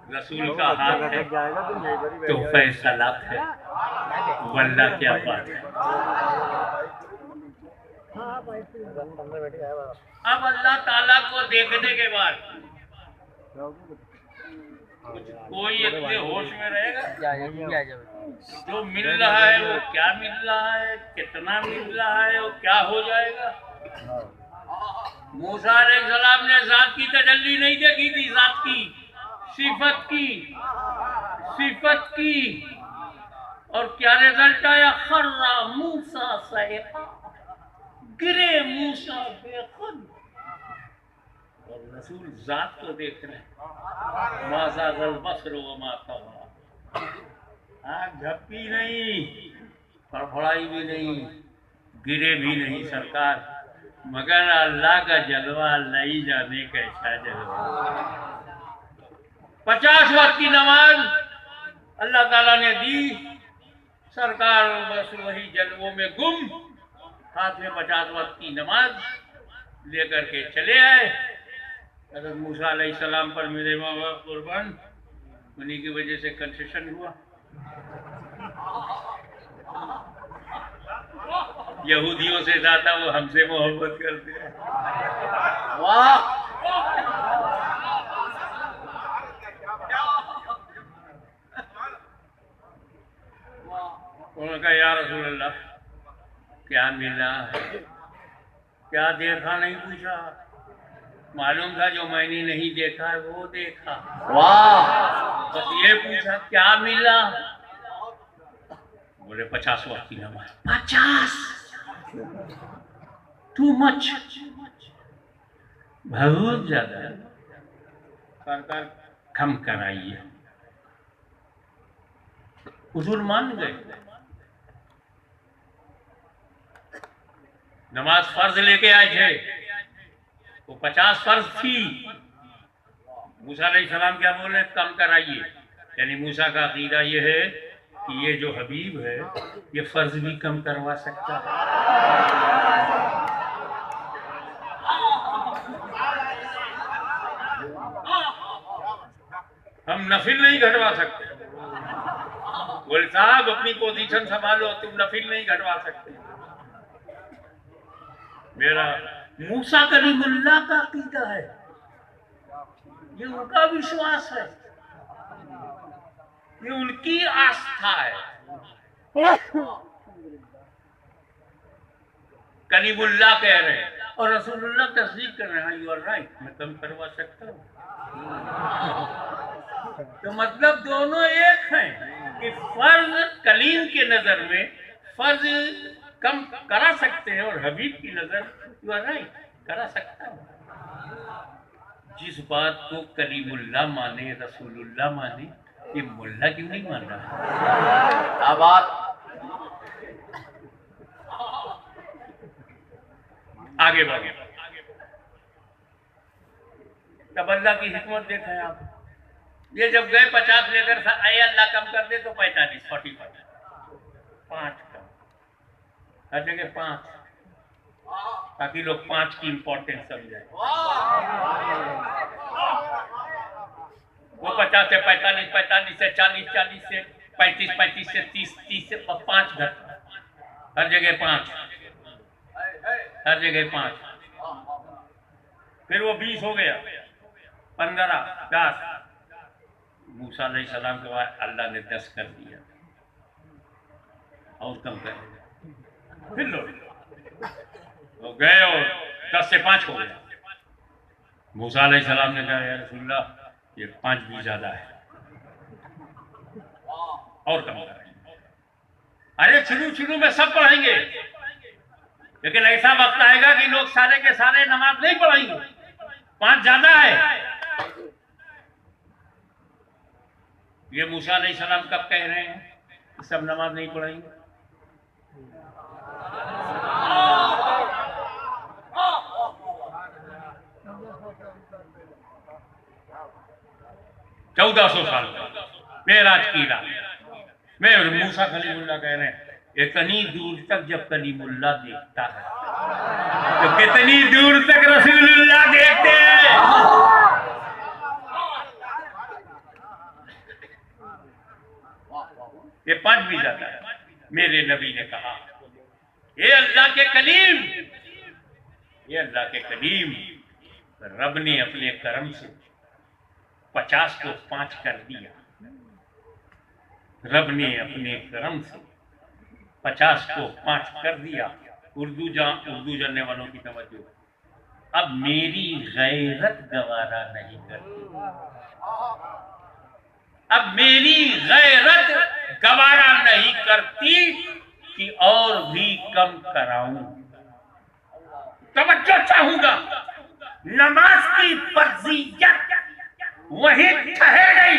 रसूल का हाथ है, तो फैसलात है। वल्लाह क्या बात है। अब अल्लाह ताला को देखने के बाद कोई इतने होश में रहेगा? जो मिल रहा है वो क्या मिल रहा है, कितना मिल रहा है, वो क्या हो जाएगा? मूसा अलैहिस्सलाम ने जात की तजल्ली नहीं देखी थी, जात की, सिफत की। और क्या रिजल्ट आया? खर्रा मूसा सैक़ा, गिरे मूसा बेखुद। रसूल जात को देख रहे हैं। माज़ागल बसर व मा तग़ा। आँख झपकी नहीं, फड़फड़ाई भी नहीं, गिरे भी नहीं सरकार, मगर अल्लाह का जलवा नहीं जाने कैसा जलवा। 50 वक्त की नमाज अल्लाह ताला ने दी, सरकार बस वही जलवों में गुम, हाथ में 50 वक्त की नमाज लेकर के चले आए। हज़रत मूसा अलैहिस्सलाम पर मेरे माँ बाप कुर्बान, उन्हीं की वजह से कंसेशन हुआ। यहूदियों से ज्यादा वो हमसे मोहब्बत करते हैं। वाह, उन्होंने कहा या रसूल अल्लाह क्या मिला, क्या देखा, नहीं पूछा, मालूम था जो मैंने नहीं देखा है वो देखा। वाह, बस ये पूछा क्या मिला। बोले 50 वक्त की नमाज। 50 टू मच, बहुत ज्यादा, सरकार कम कराइए। हुजूर मान गए। नमाज फर्ज लेके आए थे, वो 50 फर्ज थी। मूसा अलैहिस्सलाम क्या बोले, कम कराइए। यानी मूसा का अकीदा ये है कि ये जो हबीब है ये फर्ज भी कम करवा सकता है। हम नफिल नहीं घटवा सकते। बोले साहब अपनी पोजीशन संभालो, तुम नफिल नहीं घटवा सकते। मेरा मूसा कलीमुल्लाह का अकीदा है, ये उनका विश्वास है, ये उनकी आस्था है। कलीमुल्लाह कह रहे हैं और रसूलुल्लाह तस्दीक कर रहे हैं, यू आर राइट, मैं कम करवा सकता हूँ। तो मतलब दोनों एक हैं कि फर्ज कलीम के नजर में फर्ज कम करा सकते हैं और हबीब की नजर यू आर राइट करा सकता हूँ। जिस बात को कलीमुल्लाह माने, रसूलुल्लाह माने, ये मुल्ला क्यों नहीं मान रहा? क्या बात। आगे बढ़े, तब अल्लाह की हिकमत देखें आप। ये जब गए 50 लेकर आए, अल्लाह कम कर दे तो 45, 45, 5 कम, हर जगह 5, ताकि लोग 5 की इंपॉर्टेंस समझे। वो 50 से 45, 45 से 40, 40 से 35, 35 से 30, 30 से 5 घट, हर जगह 5, हर जगह 5। फिर वो 20 हो गया, 15, 10। मूसा अलैहिस्सलाम के बाद अल्लाह ने 10 कर दिया और कम कर दिया। फिर लोग तो गए और 10 से 5 हो गया। मूसा अलैहिस्सलाम ने कहा या रसूलल्लाह ये 5 भी ज्यादा है और कम करेंगे। अरे शुरू में सब पढ़ेंगे, लेकिन ऐसा वक्त आएगा कि लोग सारे के सारे नमाज नहीं पढ़ेंगे, 5 ज्यादा है। ये मूसा अलैहिस्सलाम कब कह रहे हैं कि सब नमाज नहीं पढ़ेंगे? चौदह 1400 साल मेराज की रात में मूसा कलीमुल्लाह कह रहे हैं इतनी दूर तक जब कलीमुल्लाह देखता है तो कितनी दूर तक रसूलुल्लाह देखते हैं। ये 5 भी जाता है। मेरे नबी ने कहा ये अल्लाह के कलीम, ये अल्लाह के कलीम, रब ने अपने करम से 50 को 5 कर दिया। रब ने अपने करम से 50 को 5 कर दिया। उर्दू जानने वालों की तवज्जो, अब मेरी गैरत गवारा नहीं करती, अब मेरी गैरत गवारा नहीं करती कि और भी कम कराऊं। तवज्जो चाहूंगा, नमाज की फर्जियत वहीं ठहर गई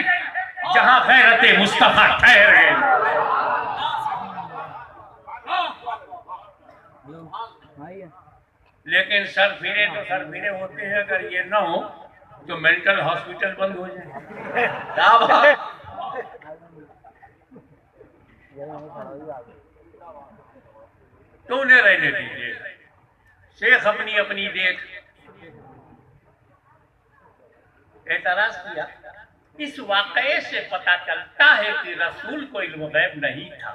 जहां गैरत मुस्तफा ठहरे। लेकिन सर फिरे तो सर फिरे होते हैं, अगर ये ना हो तो मेंटल हॉस्पिटल बंद हो जाए। क्या बात? तो उन्हें रहने दीजिए, शेख अपनी अपनी देख। एतराज किया, इस वाकये से पता चलता है कि रसूल को इल्म गैब नहीं था।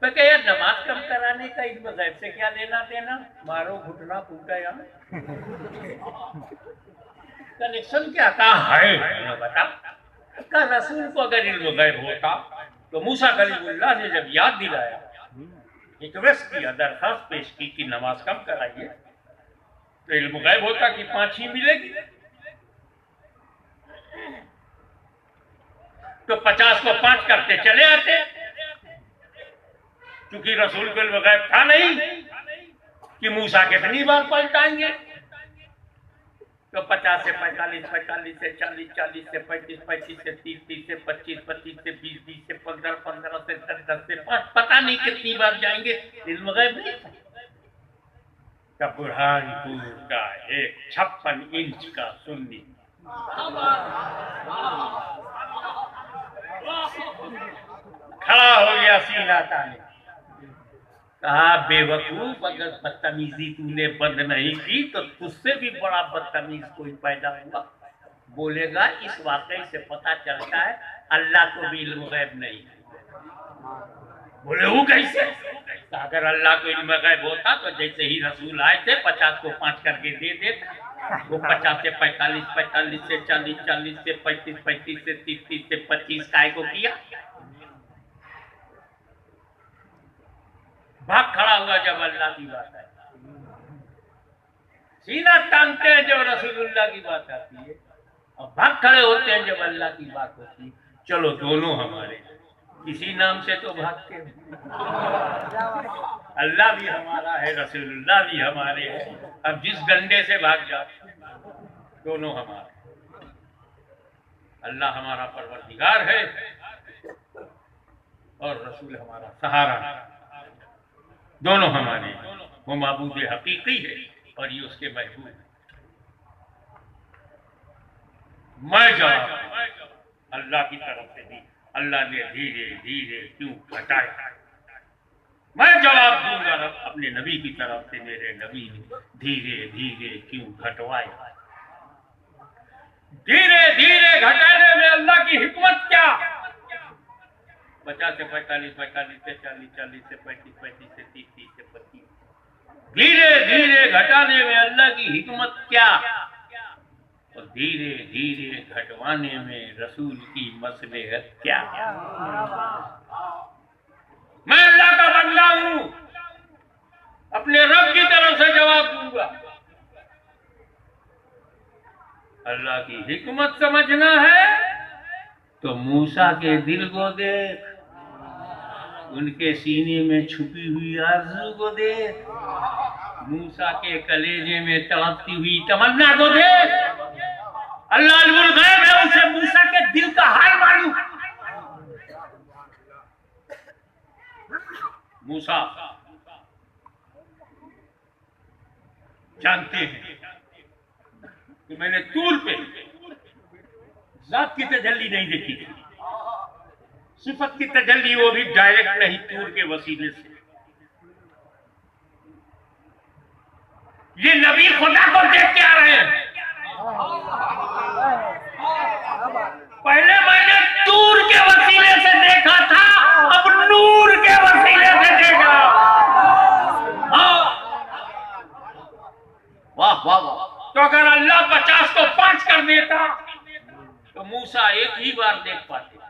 मैं कह यार, नमाज कम कराने का इल्म गैब से क्या लेना देना, मारो घुटना फूटा या कनेक्शन क्या कहा है बता। का रसूल को अगर इल्म गैब होता तो मूसा कलीमुल्लाह ने जब याद दिलाया, रिक्वेस्ट किया, दरखास्त पेश की कि नमाज कम कराइए, तो इल्म गैब होता कि 5 ही मिलेगी। तो 50 को 5 करते चले आते, क्योंकि रसूल को इल्म गैब था नहीं कि मूसा कितनी बार पलटाएंगे। तो 50 से 45, 45 से 40, 40 से 35, 35 से 30, 30 से 25, 25 से 20, 20 से 15, 15 से 10, 10 से 5, पता नहीं कितनी बार जाएंगे, इल्म गैब नहीं था। तब बुरहानपुर का एक 56 इंच का सुन्नी खड़ा हो गया सीना ताने, कहा बेवकूफ, अगर बदतमीजी तूने बंद नहीं की तो तुझसे भी बड़ा बदतमीज कोई पैदा हुआ। बोलेगा इस वाकई से पता चलता है अल्लाह को भी इल्म गैब नहीं है। बोले वो कैसे? तो अगर अल्लाह को इल्म गैब होता तो जैसे ही रसूल आए थे 50 को 5 करके दे देता। वो 50 से 45, 45 से 40, 40 से 35, 35 से 30, 30 से 25 काय को किया। भाग खड़ा हुआ जब अल्लाह की बात है, सीना तानते हैं जब रसूलुल्लाह की बात आती है, और भाग खड़े होते हैं जब अल्लाह की बात होती है। चलो दोनों हमारे, किसी नाम से तो भागते हैं। अल्लाह भी हमारा है, रसूलुल्लाह भी हमारे हैं। अब जिस डंडे से भाग जाओ, दोनों हमारे। अल्लाह हमारा परवरदिगार है और रसूल हमारा सहारा है, दोनों हमारे। वो माबूद हकीकी है और ये उसके महबूब है। मैं जवाब अल्लाह की तरफ से दी, अल्लाह ने धीरे धीरे क्यों घटाया। मैं जवाब दूंगा अपने नबी की तरफ से, मेरे नबी ने धीरे धीरे क्यों घटवाया। धीरे धीरे घटाने में अल्लाह की हिकमत क्या। 50 से 45, 45 से 40, 40 से 35, 35 से 30, 30 से 25, धीरे धीरे घटाने में अल्लाह की हिकमत क्या, और धीरे धीरे घटवाने में रसूल की मसलहत क्या। मैं अल्लाह का बंदा हूं, अपने रब की तरफ से जवाब दूंगा। अल्लाह की हिकमत समझना है तो मूसा के दिल को देख, उनके सीने में छुपी हुई आरज़ू को देख, मूसा के कलेजे में तड़पती हुई तमन्ना को देख। अल्लाह अल्लाहुल गैब है, उसे मूसा के दिल का हाल मालूम। मूसा जानते हैं कि मैंने तूर पे जात की तजल्ली नहीं देखी थी, सिफत की तजल्ली वो भी डायरेक्ट नहीं, तूर के वसीले से। ये नबी खुदा को देख के आ रहे हैं। पहले मैंने तूर के वसीले से देखा था, अब नूर के वसीले से देखा। वाह वाह वाह। तो अगर अल्लाह 50 को 5 कर देता तो मूसा एक ही बार देख पाते।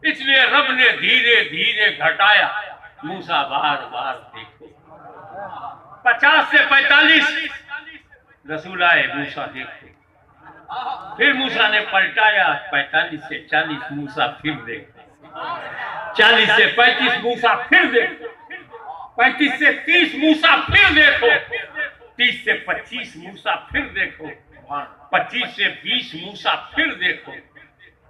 इसलिए रब ने धीरे धीरे घटाया, मूसा बार बार देखो। 50 से 45 रसूल आए, मूसा देखो। फिर मूसा ने पलटाया, 45 से 40 मूसा फिर देखो, 40 से 35 मूसा फिर देखो, 35 से 30 मूसा फिर देखो, 30 से 25 मूसा फिर देखो, 25 से 20 मूसा फिर देखो,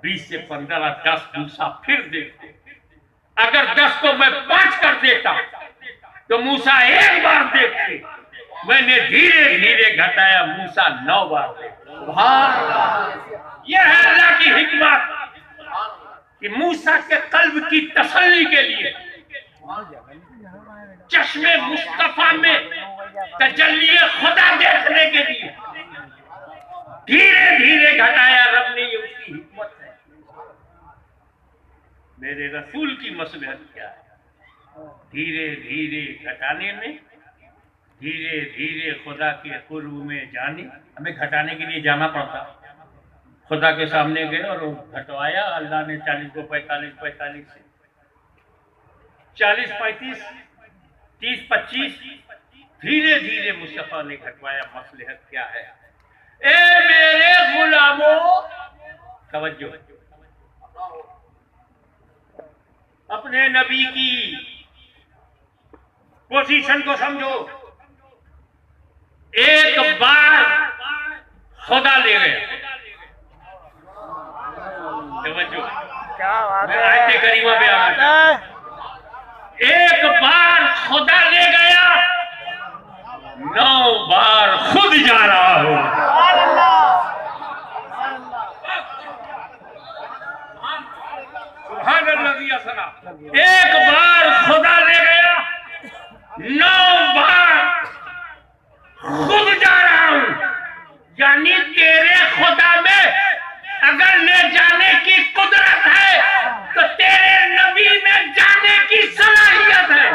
20 से 15 10 मूसा फिर देखो। अगर 10 को मैं 5 कर देता तो मूसा एक बार देखते, मैंने धीरे धीरे घटाया, मूसा 9 बार देखा। यह है अल्लाह की हिकमत कि मूसा के कल्ब की तसल्ली के लिए चश्मे मुस्तफा में तजल्ली खुदा देखने के लिए धीरे धीरे घटाया रब ने। ये उसकी हिकमत है। मेरे रसूल की मसलहत क्या है? धीरे धीरे घटाने में, धीरे धीरे खुदा के कुर्ब में जाने। हमें घटाने के लिए जाना पड़ता, खुदा के सामने गए और घटवाया अल्लाह ने 40 को 45, 45 से 40, 35, 30, 25, धीरे धीरे मुस्तफा ने घटवाया। मसलहत क्या है? ए मेरे गुलामों, तवज्जो, अपने नबी की पोजीशन को समझो। एक बार खुदा ले गया, तवज्जो, क्या बात है, आयत करीमा पे आ गया। एक बार खुदा ले गया, 9 बार खुद जा रहा हूं। एक बार खुदा ले गया, 9 बार खुद जा रहा हूं। यानी तेरे खुदा में अगर ले जाने की कुदरत है तो तेरे नबी में जाने की सलाहियत है।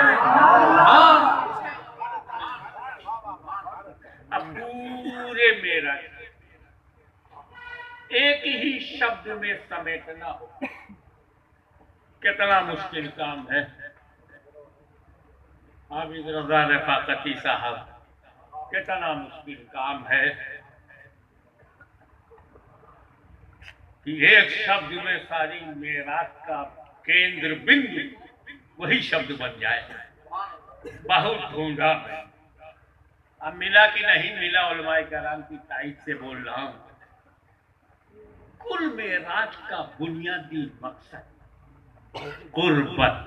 अब पूरे मेरा एक ही शब्द में समेटना हो, कितना मुश्किल काम है। हाफिज रजा रफाकती साहब, कितना मुश्किल काम है कि एक शब्द में सारी मेराज का केंद्र बिंदु वही शब्द बन जाए। बहुत ढूंढा मैं, अब मिला कि नहीं मिला, उलमाए कराम की तारीफ से बोल रहा हूं। कुल मेराज का बुनियादी मकसद कुर्बत,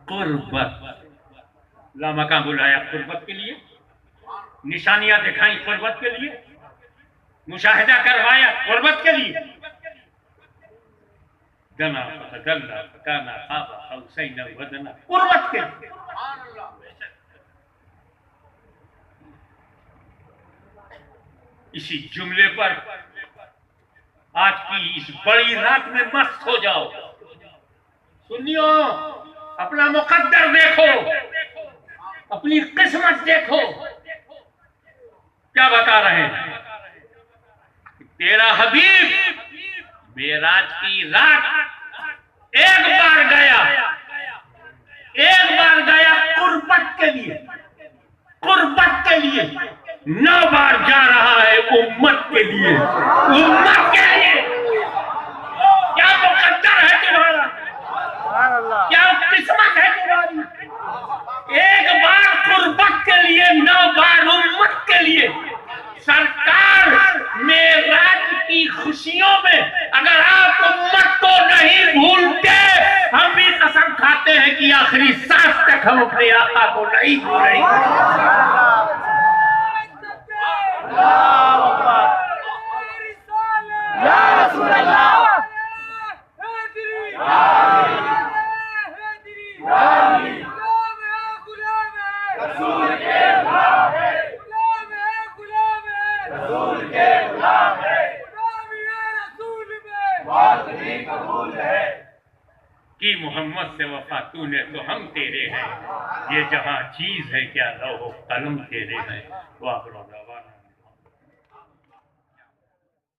कुर्बत। लामका बुलाया कुर्बत के लिए, निशानियां दिखाई कुर्बत के लिए, मुशाहिदा करवाया कुर्बत के लिए। दना फदल्ला काना खाबा हुसैन वदना, कुर्बत के लिए। इसी जुमले पर आज की इस बड़ी रात में मस्त हो जाओ। सुनियो, अपना मुकद्दर देखो, अपनी किस्मत देखो। क्या बता रहे हैं? तेरा हबीब मेराज की रात एक बार गया, एक बार गया कुर्बत के लिए, कुर्बत के लिए। 9 बार जा रहा है उम्मत के लिए, उम्मत के लिए। क्या मुकद्दर है तुम्हारा, क्या किस्मत है तुम्हारी? एक बार कुर्बत के लिए, 9 बार उम्मत के लिए। सरकार मेराज की खुशियों में अगर आप उम्मत को नहीं भूलते, हम भी कसम खाते हैं कि आखिरी सांस तक हम अपने आका को नहीं भूलेंगे। कि मोहम्मद से वफा तूने तो हम तेरे हैं, ये जहां चीज है क्या लौह कलम तेरे हैं। वाह